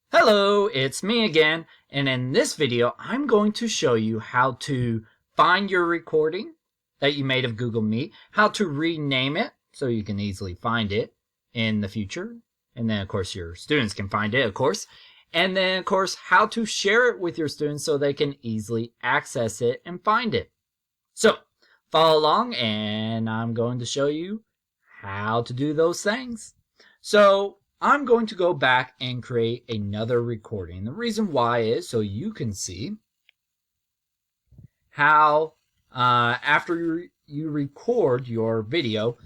Hello, it's me again, and in this video I'm going to show you how to find your recording that you made of Google Meet, how to rename it so you can easily find it in the future, and then of course your students can find it, of course, and then of course how to share it with your students so they can easily access it and find it. So follow along and I'm going to show you how to do those things. So I'm going to go back and create another recording. The reason why is so you can see how after you record your video,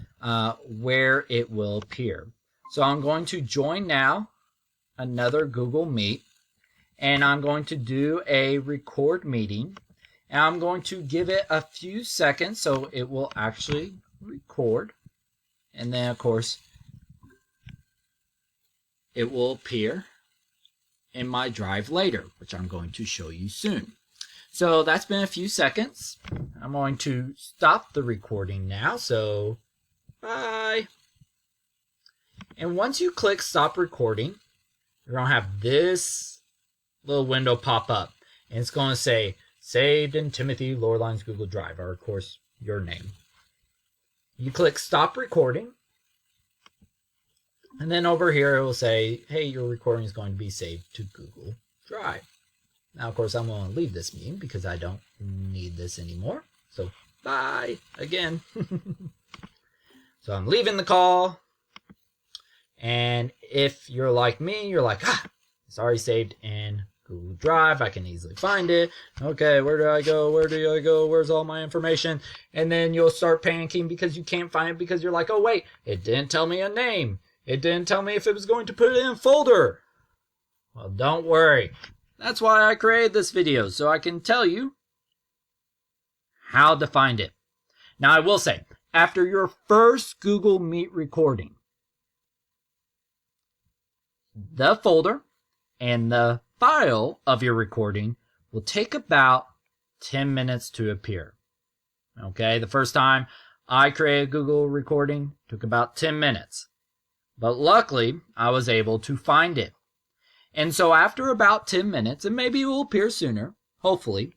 where it will appear. So I'm going to join now another Google Meet, and I'm going to do a record meeting, and I'm going to give it a few seconds so it will actually record, and then of course it will appear in my drive later, which I'm going to show you soon. So that's been a few seconds. I'm going to stop the recording now, so bye. And once you click stop recording, you're going to have this little window pop up, and it's going to say saved in Timothy Lorline's Google Drive, or of course your name. You click stop recording, and then over here it will say, hey, your recording is going to be saved to Google Drive. Now, of course, I'm going to leave this meeting because I don't need this anymore. So, bye again. So I'm leaving the call. And if you're like me, you're like, it's already saved in Google Drive. I can easily find it. Okay, where do I go? Where do I go? Where's all my information? And then you'll start panicking because you can't find it because you're like, oh, wait, it didn't tell me a name. It didn't tell me if it was going to put it in a folder. Well, don't worry. That's why I created this video, so I can tell you how to find it. Now, I will say, after your first Google Meet recording, the folder and the file of your recording will take about 10 minutes to appear. Okay, the first time I created a Google recording took about 10 minutes. But luckily, I was able to find it. And so after about 10 minutes, and maybe it will appear sooner, hopefully,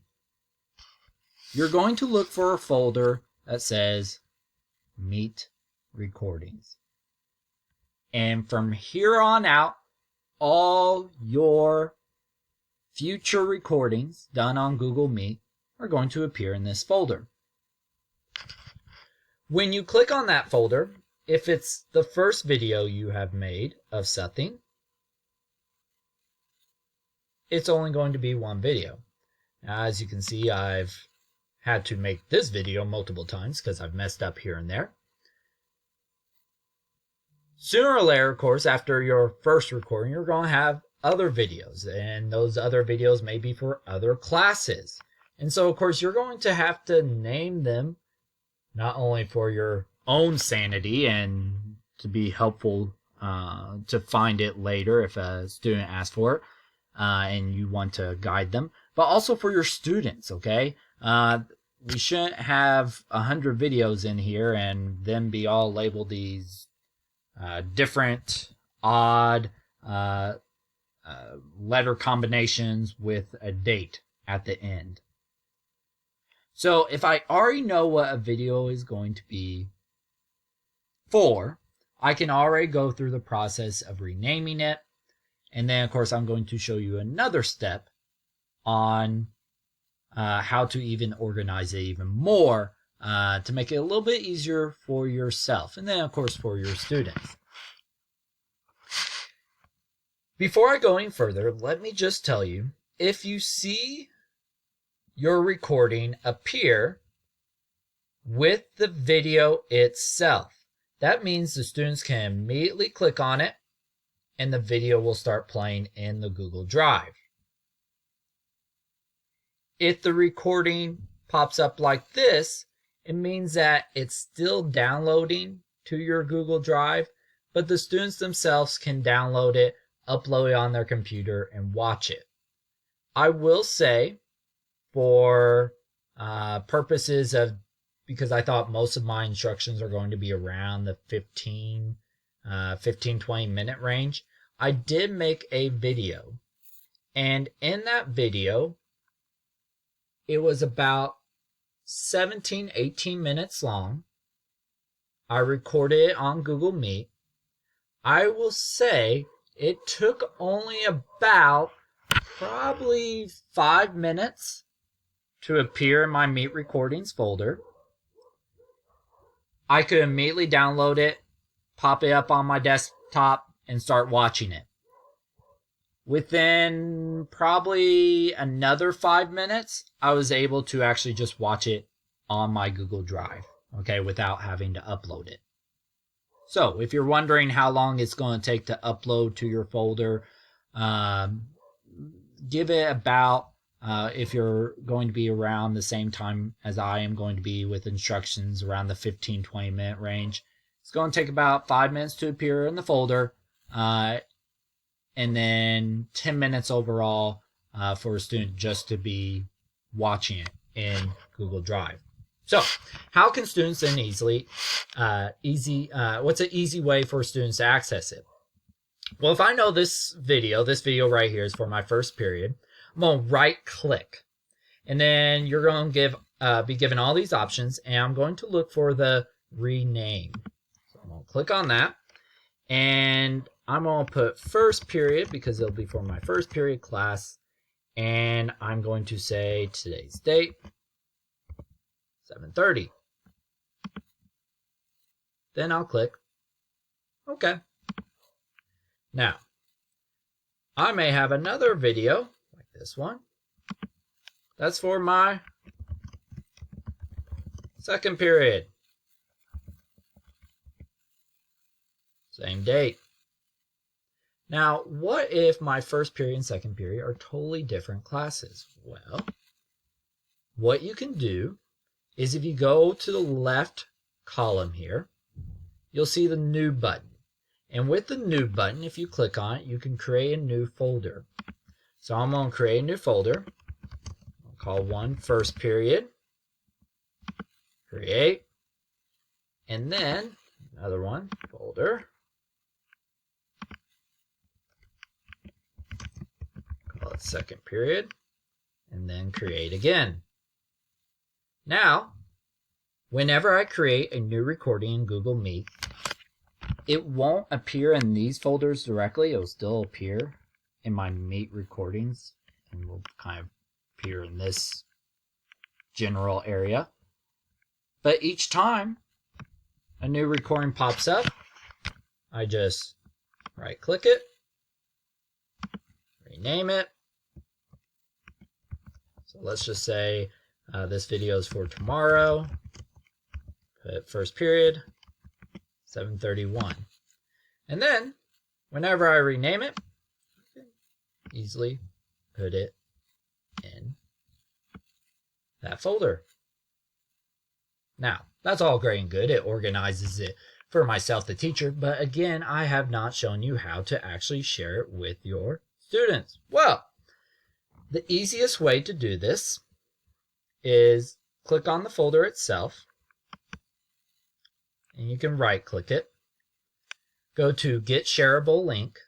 you're going to look for a folder that says Meet Recordings. And from here on out, all your future recordings done on Google Meet are going to appear in this folder. When you click on that folder, if it's the first video you have made of something, it's only going to be one video. Now, as you can see, I've had to make this video multiple times because I've messed up here and there. Sooner or later, of course, after your first recording, you're going to have other videos, and those other videos may be for other classes. And so, of course, you're going to have to name them not only for your own sanity and to be helpful to find it later if a student asks for it and you want to guide them, but also for your students, okay? We shouldn't have 100 videos in here and then be all labeled these different, odd letter combinations with a date at the end. So if I already know what a video is going to be for, I can already go through the process of renaming it. And then, of course, I'm going to show you another step on how to even organize it even more to make it a little bit easier for yourself. And then, of course, for your students. Before I go any further, let me just tell you, if you see your recording appear with the video itself, that means the students can immediately click on it and the video will start playing in the Google Drive. If the recording pops up like this, it means that it's still downloading to your Google Drive, but the students themselves can download it, upload it on their computer, and watch it. I will say, for purposes of, because I thought most of my instructions are going to be around the 15, 20 minute range, I did make a video. And in that video, it was about 17, 18 minutes long. I recorded it on Google Meet. I will say it took only about probably 5 minutes to appear in my Meet recordings folder. I could immediately download it, pop it up on my desktop, and start watching it. Within probably another 5 minutes, I was able to actually just watch it on my Google Drive, okay, without having to upload it. So if you're wondering how long it's going to take to upload to your folder, give it about, if you're going to be around the same time as I am going to be with instructions, around the 15-20 minute range. It's going to take about 5 minutes to appear in the folder, and then 10 minutes overall for a student just to be watching it in Google Drive. So how can students then what's an easy way for students to access it? Well, if I know this video right here is for my first period, I'm going to right click. And then you're going to be given all these options, and I'm going to look for the rename. So I'm going to click on that, and I'm going to put first period because it'll be for my first period class. And I'm going to say today's date, 7:30. Then I'll click OK. Now, I may have another video like this one. That's for my second period. Same date. Now, what if my first period and second period are totally different classes? Well, what you can do is if you go to the left column here, you'll see the New button. And with the New button, if you click on it, you can create a new folder. So I'm going to create a new folder. I'll call one First Period. Create. And then another one, Folder. Call it Second Period. And then create again. Now, whenever I create a new recording in Google Meet, it won't appear in these folders directly. It will still appear in my Meet recordings and will kind of appear in this general area. But each time a new recording pops up, I just right click it, rename it. So let's just say this video is for tomorrow. Put first period, 7:31. And then, whenever I rename it, I can easily put it in that folder. Now, that's all great and good. It organizes it for myself, the teacher, but again, I have not shown you how to actually share it with your students. Well, the easiest way to do this is click on the folder itself, and you can right click it. Go to Get Shareable Link.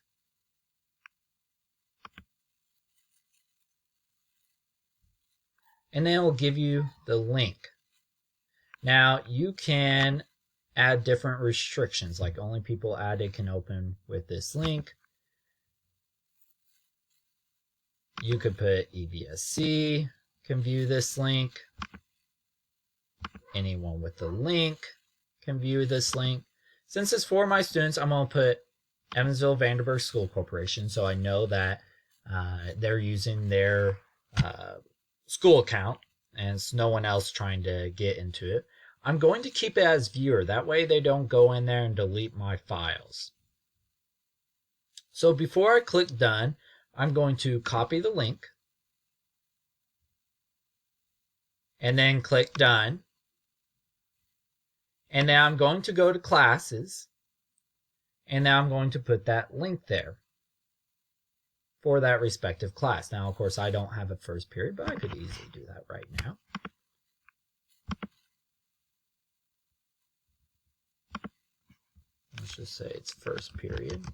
And then it will give you the link. Now, you can add different restrictions, like only people added can open with this link. You could put EVSC can view this link. Anyone with the link can view this link. Since it's for my students, I'm going to put Evansville Vanderburgh School Corporation, so I know that they're using their school account and it's no one else trying to get into it. I'm going to keep it as viewer. That way they don't go in there and delete my files. So before I click done, I'm going to copy the link and then click done. And now I'm going to go to classes, and now I'm going to put that link there for that respective class. Now, of course, I don't have a first period, but I could easily do that right now. Let's just say it's first period.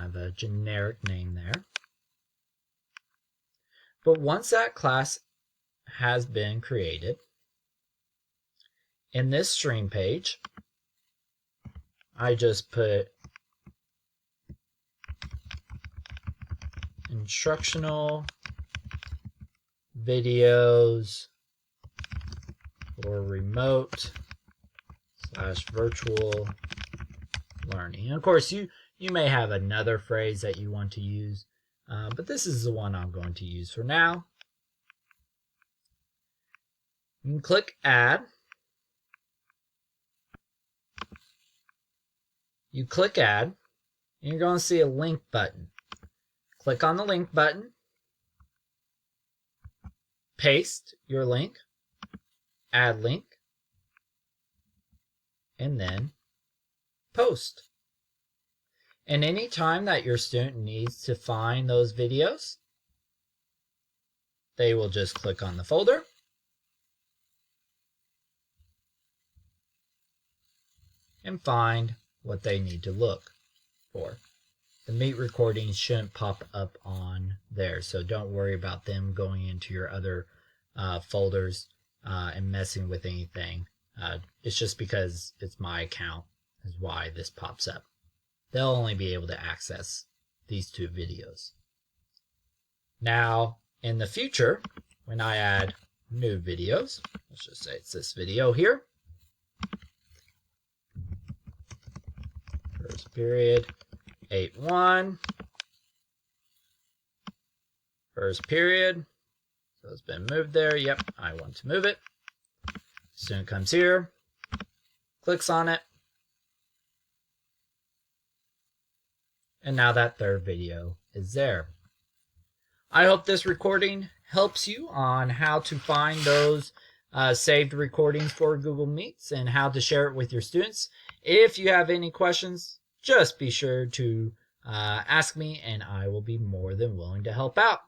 kind of a generic name there. But once that class has been created, in this stream page, I just put instructional videos for remote / virtual learning. And of course, you may have another phrase that you want to use, but this is the one I'm going to use for now. You can click Add. You click Add, and you're going to see a link button. Click on the link button, paste your link, add link, and then post. And any time that your student needs to find those videos, they will just click on the folder and find what they need to look for. The Meet recordings shouldn't pop up on there, so don't worry about them going into your other folders and messing with anything. It's just because it's my account is why this pops up. They'll only be able to access these 2 videos. Now, in the future, when I add new videos, let's just say it's this video here. First period, 8-1. First period. So it's been moved there. Yep, I want to move it. Student comes here, clicks on it, and now that third video is there. I hope this recording helps you on how to find those saved recordings for Google Meets and how to share it with your students. If you have any questions, just be sure to ask me and I will be more than willing to help out.